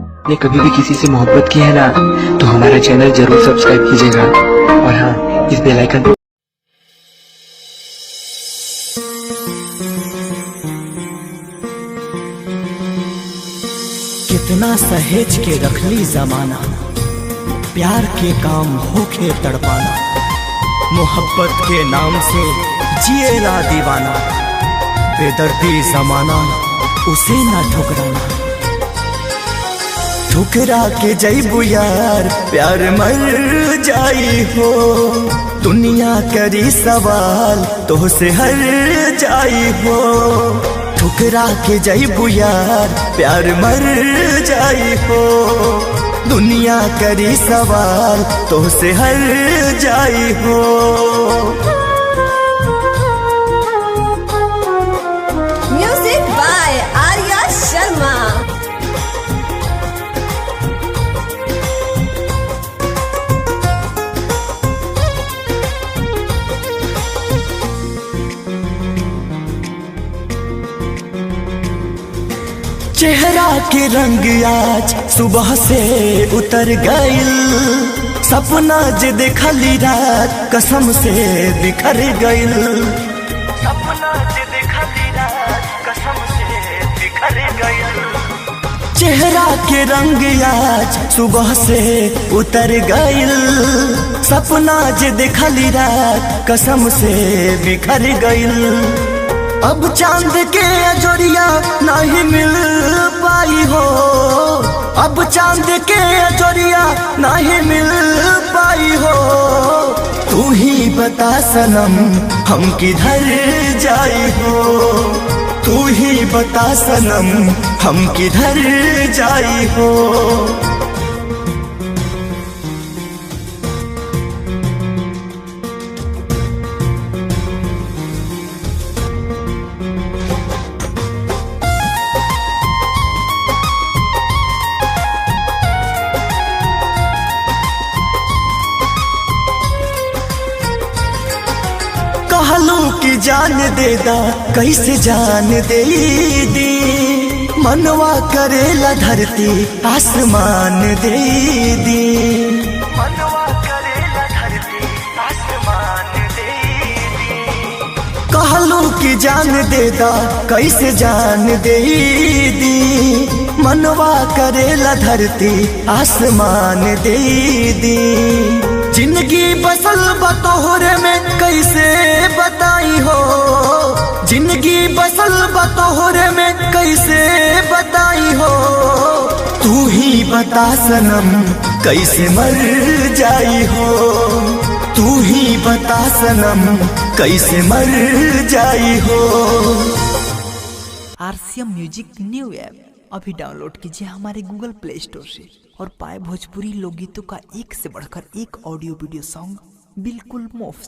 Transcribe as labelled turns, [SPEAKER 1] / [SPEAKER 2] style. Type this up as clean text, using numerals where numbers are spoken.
[SPEAKER 1] आपने कभी भी किसी से मोहब्बत की है ना, तो हमारा चैनल जरूर सब्सक्राइब कीजिएगा और हाँ, इस बेल आइकन
[SPEAKER 2] कितना सहेज के रखली जमाना, प्यार के काम होके तड़पाना, मोहब्बत के नाम से जिएला दीवाना, बेदर्दी जमाना उसे ना ठुकराना। ठुकरा के जइबू यार प्यार मर जाई हो, दुनिया करी सवाल तो से हर जाई हो। ठुकरा के जइबू यार प्यार मर जाई हो, दुनिया करी सवाल तो से हर जाई हो।
[SPEAKER 3] Music by Arya Sharma.
[SPEAKER 2] चेहरा के रंग आज सुबह से उतर गइल, सपना जे देखली रात कसम से बिखर गइल। सपना जे देखली रात कसम से बिखर गइल। चेहरा के रंग आज सुबह से उतर गइल, सपना जे देखली रात कसम से बिखर गइल। अब चांद के अजोरिया नहीं मिल पाई हो, अब चांद के अजोरिया नहीं मिल पाई हो। तू ही बता सनम हम किधर जाई हो, तू ही बता सनम हम किधर जाई हो। कहलू की जान देदा कैसे जान दे दी, मनवा करेला धरती आसमान दे दी। मनवा करेला धरती आसमान दे दी। कहलू की जान देदा कैसे जान दे दी, मनवा करेला धरती आसमान दे दी। जिंदगी बसल बतोहरे में कैसे बताई हो, जिंदगी बसल बतोहरे में कैसे बताई हो। तू ही बता सनम कैसे मर जाई हो, तू ही बता सनम कैसे मर जाई हो।
[SPEAKER 4] RCM म्यूजिक न्यू ऐप अभी डाउनलोड कीजिए हमारे गूगल प्ले स्टोर से और पाए भोजपुरी लोकगीतों का एक से बढ़कर एक ऑडियो वीडियो सॉन्ग बिल्कुल मुफ्त।